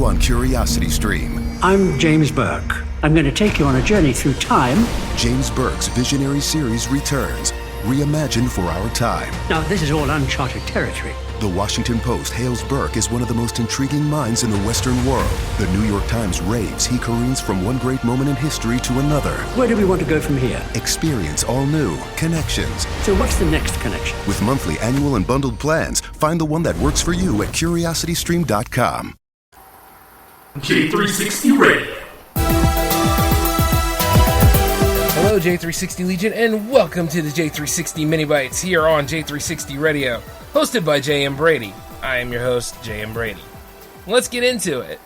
new on Curiosity Stream. I'm James Burke. I'm going to take you on a journey through time. James Burke's visionary series returns, reimagined for our time. Now, this is all uncharted territory. The Washington Post hails Burke as one of the most intriguing minds in the Western world. The New York Times raves he careens from one great moment in history to another. Where do we want to go from here? Experience all new Connections. So what's the next connection? With monthly, annual, and bundled plans, find the one that works for you at CuriosityStream.com. J360 Radio. Hello, J360 Legion, and welcome to the J360 MiniBytes here on J360 Radio, hosted by J.M. Brady. I am your host, J.M. Brady. Let's get into it.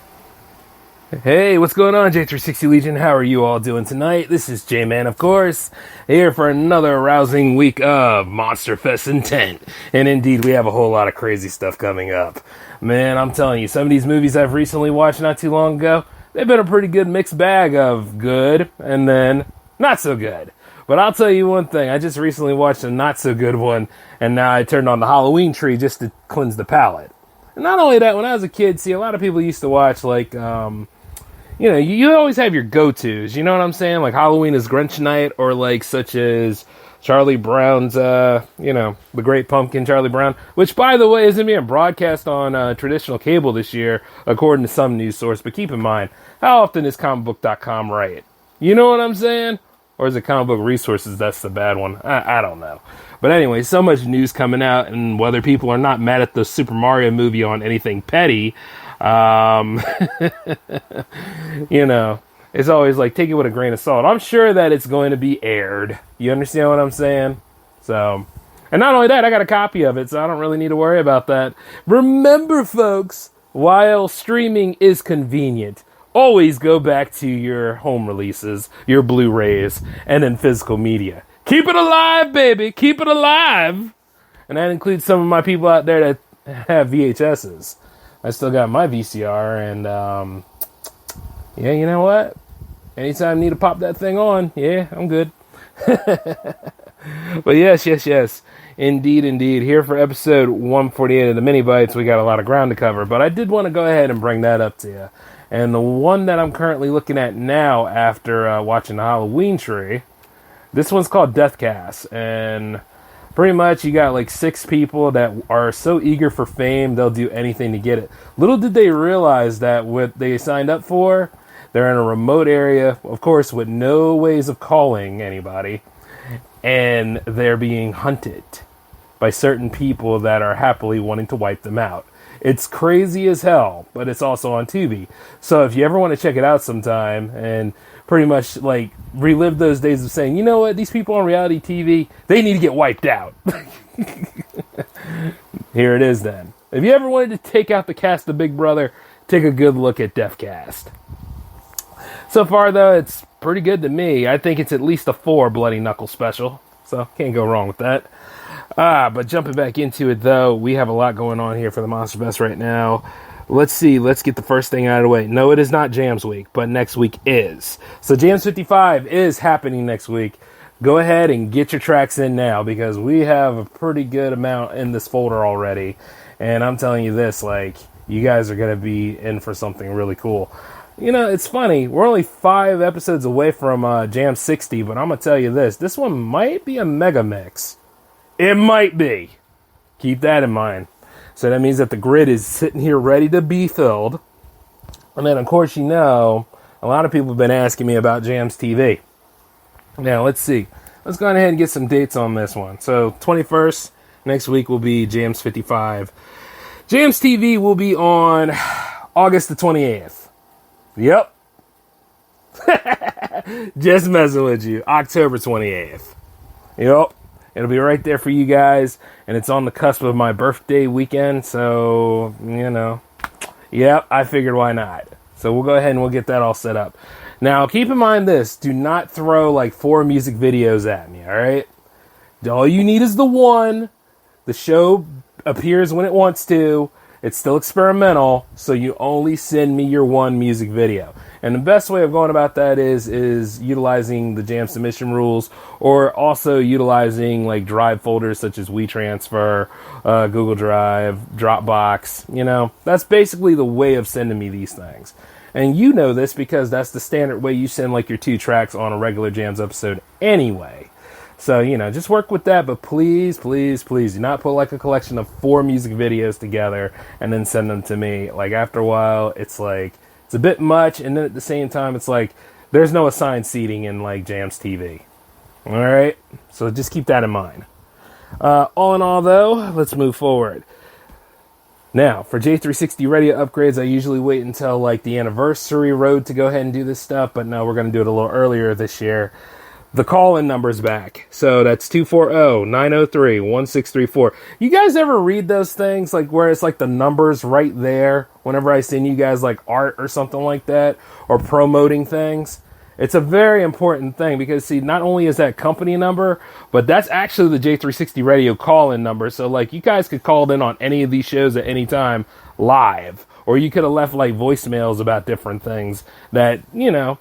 Hey, what's going on, J360 Legion? How are you all doing tonight? This is J-Man, of course, here for another rousing week of Monstrous Intention. And indeed, we have a whole lot of crazy stuff coming up. Man, I'm telling you, some of these movies I've recently watched not too long ago, they've been a pretty good mixed bag of good and then not so good. But I'll tell you one thing, I just recently watched a not so good one, and now I turned on the Halloween tree just to cleanse the palate. And not only that, when I was a kid, see, a lot of people used to watch, like, you always have your go-tos, you know what I'm saying? Like Halloween is Grinch Night, or like such as Charlie Brown's, The Great Pumpkin, Charlie Brown, which, by the way, isn't being broadcast on traditional cable this year, according to some news source. But keep in mind, how often is comicbook.com right? You know what I'm saying? Or is it Comic Book Resources that's the bad one? I don't know. But anyway, so much news coming out, and whether people are not mad at the Super Mario movie on anything petty, it's always like, take it with a grain of salt. I'm sure that it's going to be aired. You understand what I'm saying? So, and not only that, I got a copy of it, so I don't really need to worry about that. Remember, folks, while streaming is convenient, always go back to your home releases, your Blu-rays, and then physical media. Keep it alive, baby! Keep it alive! And that includes some of my people out there that have VHSs. I still got my VCR, and, you know what? Anytime I need to pop that thing on, yeah, I'm good. But yes. Indeed. Here for episode 148 of the MiniBytes, we got a lot of ground to cover, but I did want to go ahead and bring that up to you. And the one that I'm currently looking at now after watching the Halloween tree, this one's called Deathcast, and pretty much you got like 6 people that are so eager for fame, they'll do anything to get it. Little did they realize that what they signed up for, they're in a remote area, of course, with no ways of calling anybody, and they're being hunted by certain people that are happily wanting to wipe them out. It's crazy as hell, but it's also on Tubi. So if you ever want to check it out sometime and pretty much like relive those days of saying, you know what, these people on reality TV, they need to get wiped out. Here it is then. If you ever wanted to take out the cast of Big Brother, take a good look at Deathcast. So far, though, it's pretty good to me. I think it's at least a 4 Bloody Knuckle special, so can't go wrong with that. But jumping back into it, though, we have a lot going on here for the Monster Fest right now. Let's see. Let's get the first thing out of the way. No, it is not Jams Week, but next week is. So Jams 55 is happening next week. Go ahead and get your tracks in now, because we have a pretty good amount in this folder already. And I'm telling you this, like, you guys are going to be in for something really cool. You know, it's funny. We're only 5 episodes away from Jam 60, but I'm going to tell you this. This one might be a mega mix. It might be. Keep that in mind. So that means that the grid is sitting here ready to be filled. And then, of course, you know, a lot of people have been asking me about Jams TV. Now, let's see. Let's go ahead and get some dates on this one. So, 21st, next week will be Jams 55. Jams TV will be on August the 28th. Yep. Just messing with you. October 28th. Yep. It'll be right there for you guys, and it's on the cusp of my birthday weekend, so, you know, yep, I figured why not. So we'll go ahead and we'll get that all set up. Now, keep in mind this, do not throw like 4 music videos at me, alright? All you need is the one, the show appears when it wants to, It's still experimental, so you only send me your one music video. And the best way of going about that is utilizing the jam submission rules, or also utilizing like drive folders such as WeTransfer, Google Drive, Dropbox. That's basically the way of sending me these things. And you know this because that's the standard way you send like your 2 tracks on a regular Jams episode anyway. So, just work with that, but please, please, please do not put like a collection of 4 music videos together and then send them to me. Like after a while, it's like, it's a bit much, and then at the same time, it's like, there's no assigned seating in like Jams TV. Alright? So just keep that in mind. All in all though, let's move forward. Now, for J360 Radio upgrades, I usually wait until like the anniversary road to go ahead and do this stuff, but no, we're going to do it a little earlier this year. The call-in number's back. So that's 240-903-1634. You guys ever read those things, like where it's like the numbers right there whenever I send you guys like art or something like that, or promoting things? It's a very important thing because, see, not only is that company number, but that's actually the J360 Radio call-in number. So, like, you guys could call in on any of these shows at any time live. Or you could have left, like, voicemails about different things that,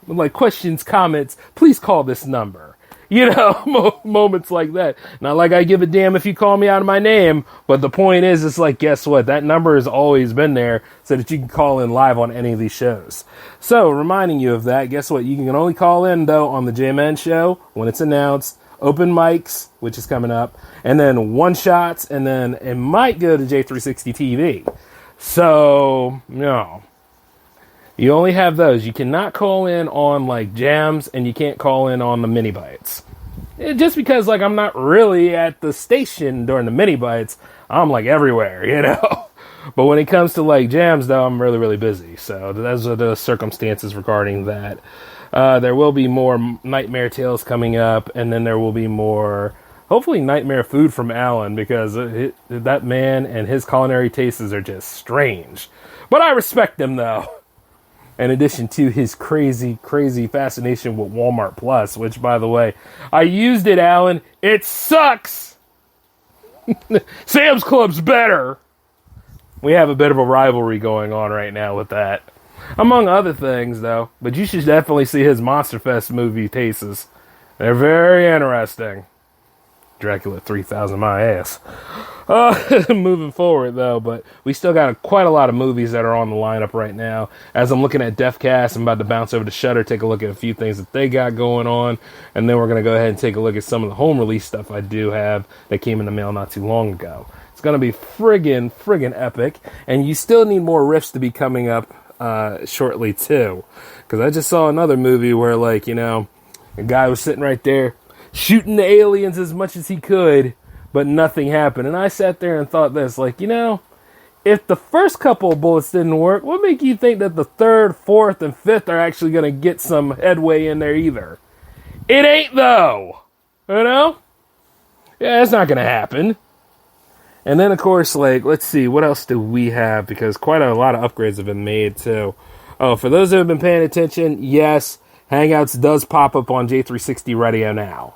like questions, comments, please call this number. Moments like that. Not like I give a damn if you call me out of my name, but the point is, it's like, guess what? That number has always been there so that you can call in live on any of these shows. So, reminding you of that, guess what? You can only call in, though, on the J-Man Show when it's announced, open mics, which is coming up, and then one-shots, and then it might go to J360 TV. So, no. You only have those. You cannot call in on, like, jams, and you can't call in on the MiniBytes. Just because, like, I'm not really at the station during the MiniBytes, I'm, like, everywhere, But when it comes to, like, jams, though, I'm really, really busy. So those are the circumstances regarding that. There will be more Nightmare Tales coming up, and then there will be more, hopefully, Nightmare Food from Alan, because that man and his culinary tastes are just strange. But I respect him, though. In addition to his crazy, crazy fascination with Walmart Plus, which, by the way, I used it, Alan. It sucks! Sam's Club's better! We have a bit of a rivalry going on right now with that. Among other things, though. But you should definitely see his Monster Fest movie tastes. They're very interesting. Dracula 3000, my ass. Moving forward, though, but we still got quite a lot of movies that are on the lineup right now. As I'm looking at DefCast, I'm about to bounce over to Shudder, take a look at a few things that they got going on, and then we're going to go ahead and take a look at some of the home release stuff I do have that came in the mail not too long ago. It's going to be friggin' epic, and you still need more riffs to be coming up shortly, too. Because I just saw another movie where, like, a guy was sitting right there shooting the aliens as much as he could, but nothing happened. And I sat there and thought this, like, if the first couple of bullets didn't work, what make you think that the third, fourth, and fifth are actually going to get some headway in there either? It ain't, though. Yeah, it's not going to happen. And then, of course, like, let's see, what else do we have? Because quite a lot of upgrades have been made, too. Oh, for those who have been paying attention, yes, Hangouts does pop up on J360 Radio now.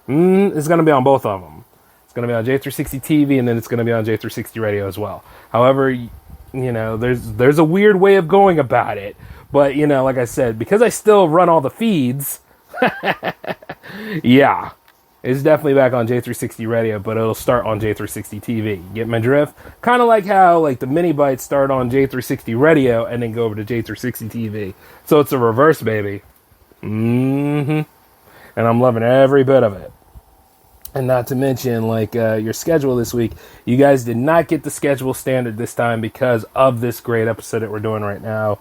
It's going to be on both of them. It's going to be on J360 TV, and then it's going to be on J360 Radio as well. However, there's a weird way of going about it. But, like I said, because I still run all the feeds, yeah, it's definitely back on J360 Radio, but it'll start on J360 TV. Get my drift? Kind of like how, like, the MiniBytes start on J360 Radio and then go over to J360 TV. So it's a reverse, baby. And I'm loving every bit of it. And not to mention, like, your schedule this week. You guys did not get the schedule standard this time because of this great episode that we're doing right now.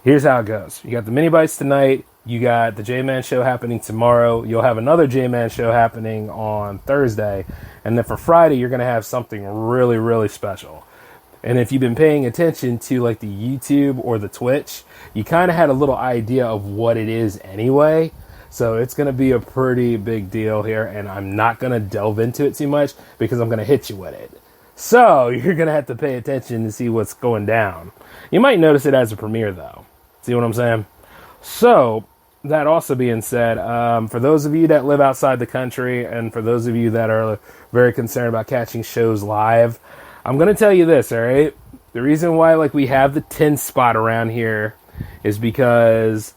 Here's how it goes. You got the MiniBytes tonight. You got the J-Man show happening tomorrow. You'll have another J-Man show happening on Thursday. And then for Friday, you're going to have something really, really special. And if you've been paying attention to, like, the YouTube or the Twitch, you kind of had a little idea of what it is anyway. So it's going to be a pretty big deal here, and I'm not going to delve into it too much because I'm going to hit you with it. So you're going to have to pay attention to see what's going down. You might notice it as a premiere, though. See what I'm saying? So, that also being said, for those of you that live outside the country, and for those of you that are very concerned about catching shows live, I'm going to tell you this, all right? The reason why like we have the 10 spot around here is because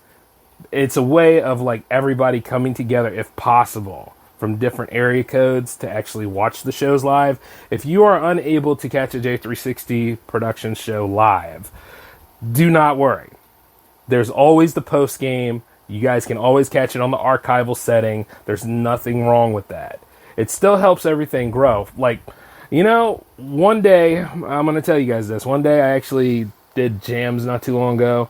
it's a way of like everybody coming together, if possible, from different area codes to actually watch the shows live. If you are unable to catch a J360 production show live, do not worry. There's always the post game. You guys can always catch it on the archival setting. There's nothing wrong with that. It still helps everything grow. Like, you know, one day, I'm going to tell you guys this. One day I actually did jams not too long ago.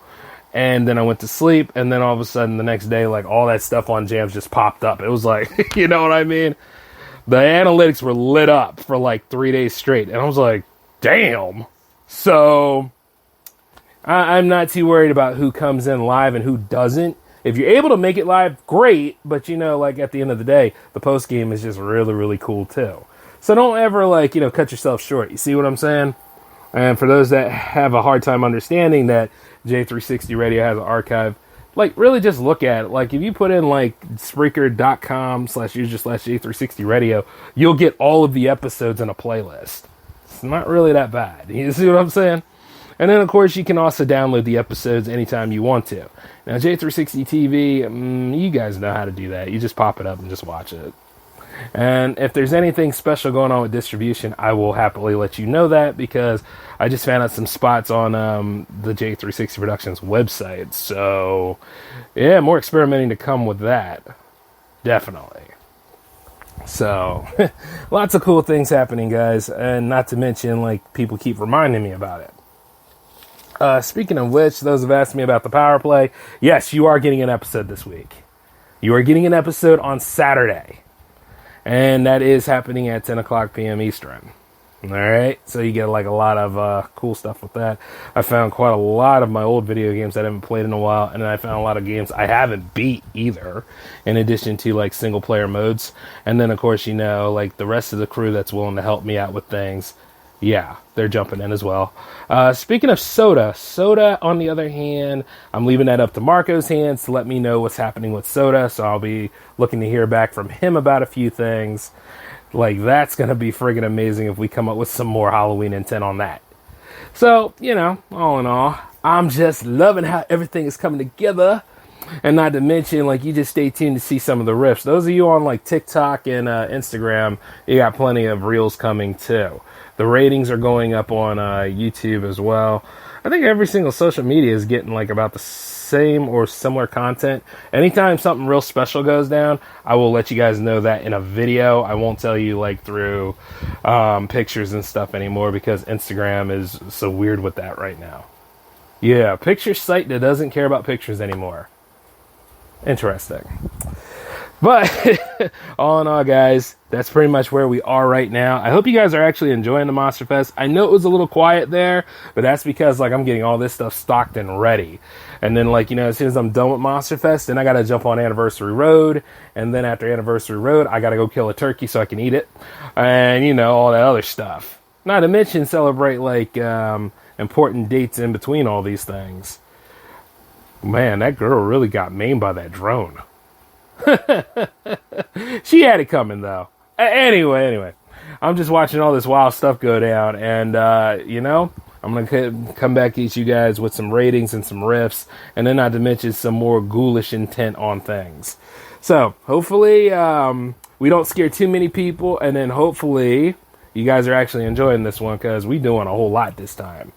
And then I went to sleep, and then all of a sudden the next day, like, all that stuff on jams just popped up. It was like, you know what I mean? The analytics were lit up for like 3 days straight. And I was like, damn. So I'm not too worried about who comes in live and who doesn't. If you're able to make it live, great. But, you know, like, at the end of the day, the post game is just really, really cool, too. So don't ever, like, you know, cut yourself short. You see what I'm saying? And for those that have a hard time understanding that J360 Radio has an archive, like, really just look at it. Like, if you put in, like, Spreaker.com/user/J360 Radio, you'll get all of the episodes in a playlist. It's not really that bad. You see what I'm saying? And then, of course, you can also download the episodes anytime you want to. Now, J360 TV, you guys know how to do that. You just pop it up and just watch it. And if there's anything special going on with distribution, I will happily let you know that, because I just found out some spots on the J360 Productions website. So, yeah, more experimenting to come with that. Definitely. So, lots of cool things happening, guys. And not to mention, like, people keep reminding me about it. Speaking of which, those have asked me about the power play. Yes, you are getting an episode this week. You are getting an episode on Saturday. And that is happening at 10 o'clock p.m. Eastern. All right? So you get like a lot of cool stuff with that. I found quite a lot of my old video games I haven't played in a while. And then I found a lot of games I haven't beat either, in addition to like single player modes. And then, of course, you know, like the rest of the crew that's willing to help me out with things. Yeah, they're jumping in as well. Speaking of Soda, on the other hand, I'm leaving that up to Marco's hands to let me know what's happening with Soda. So I'll be looking to hear back from him about a few things. Like, that's going to be friggin' amazing if we come up with some more Halloween intent on that. So, you know, all in all, I'm just loving how everything is coming together. And not to mention, like, you just stay tuned to see some of the riffs. Those of you on, like, TikTok and Instagram, you got plenty of reels coming, too. The ratings are going up on YouTube as well. I think every single social media is getting, like, about the same or similar content. Anytime something real special goes down, I will let you guys know that in a video. I won't tell you, like, through pictures and stuff anymore, because Instagram is so weird with that right now. Yeah, picture site that doesn't care about pictures anymore. Interesting. But all in all, guys, that's pretty much where we are right now. I hope you guys are actually enjoying the Monster Fest. I know it was a little quiet there, but that's because, like, I'm getting all this stuff stocked and ready. And then, like, you know, as soon as I'm done with Monster Fest, then I got to jump on Anniversary Road. And then after Anniversary Road, I got to go kill a turkey so I can eat it. And, you know, all that other stuff. Not to mention celebrate, like, important dates in between all these things. Man, that girl really got maimed by that drone. She had it coming, though. Anyway, I'm just watching all this wild stuff go down, and you know, I'm gonna come back at you guys with some ratings and some riffs, and then not to mention some more ghoulish intent on things. So hopefully we don't scare too many people, and then hopefully you guys are actually enjoying this one, because we're doing a whole lot this time.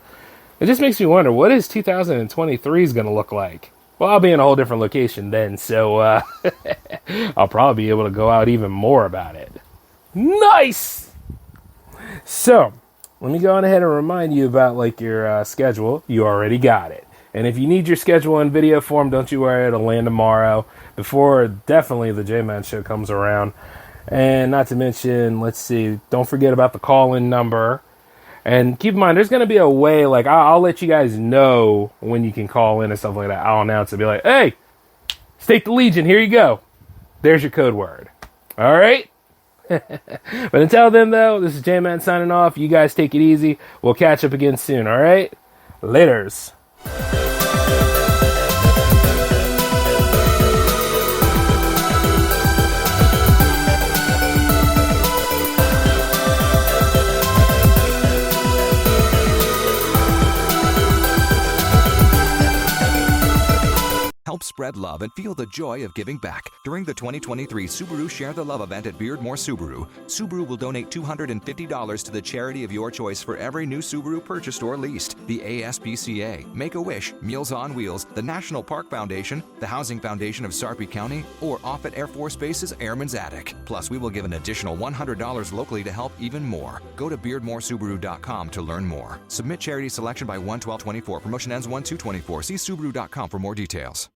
It just makes me wonder, what is 2023 is gonna look like? Well, I'll be in a whole different location then, so I'll probably be able to go out even more about it. Nice! So, let me go on ahead and remind you about, like, your schedule. You already got it. And if you need your schedule in video form, don't you worry, it'll land tomorrow, before definitely the J-Man show comes around. And not to mention, let's see, don't forget about the call-in number. And keep in mind, there's going to be a way, like, I'll let you guys know when you can call in and stuff like that. I'll announce it, be like, hey, Stake the Legion, here you go. There's your code word. All right? But until then, though, this is J-Man signing off. You guys take it easy. We'll catch up again soon, all right? Laters. Help spread love and feel the joy of giving back. During the 2023 Subaru Share the Love event at Beardmore Subaru, Subaru will donate $250 to the charity of your choice for every new Subaru purchased or leased. The ASPCA, Make-A-Wish, Meals on Wheels, the National Park Foundation, the Housing Foundation of Sarpy County, or Offutt Air Force Base's Airman's Attic. Plus, we will give an additional $100 locally to help even more. Go to BeardmoreSubaru.com to learn more. Submit charity selection by 1/12/24. Promotion ends 1/2/24. See Subaru.com for more details.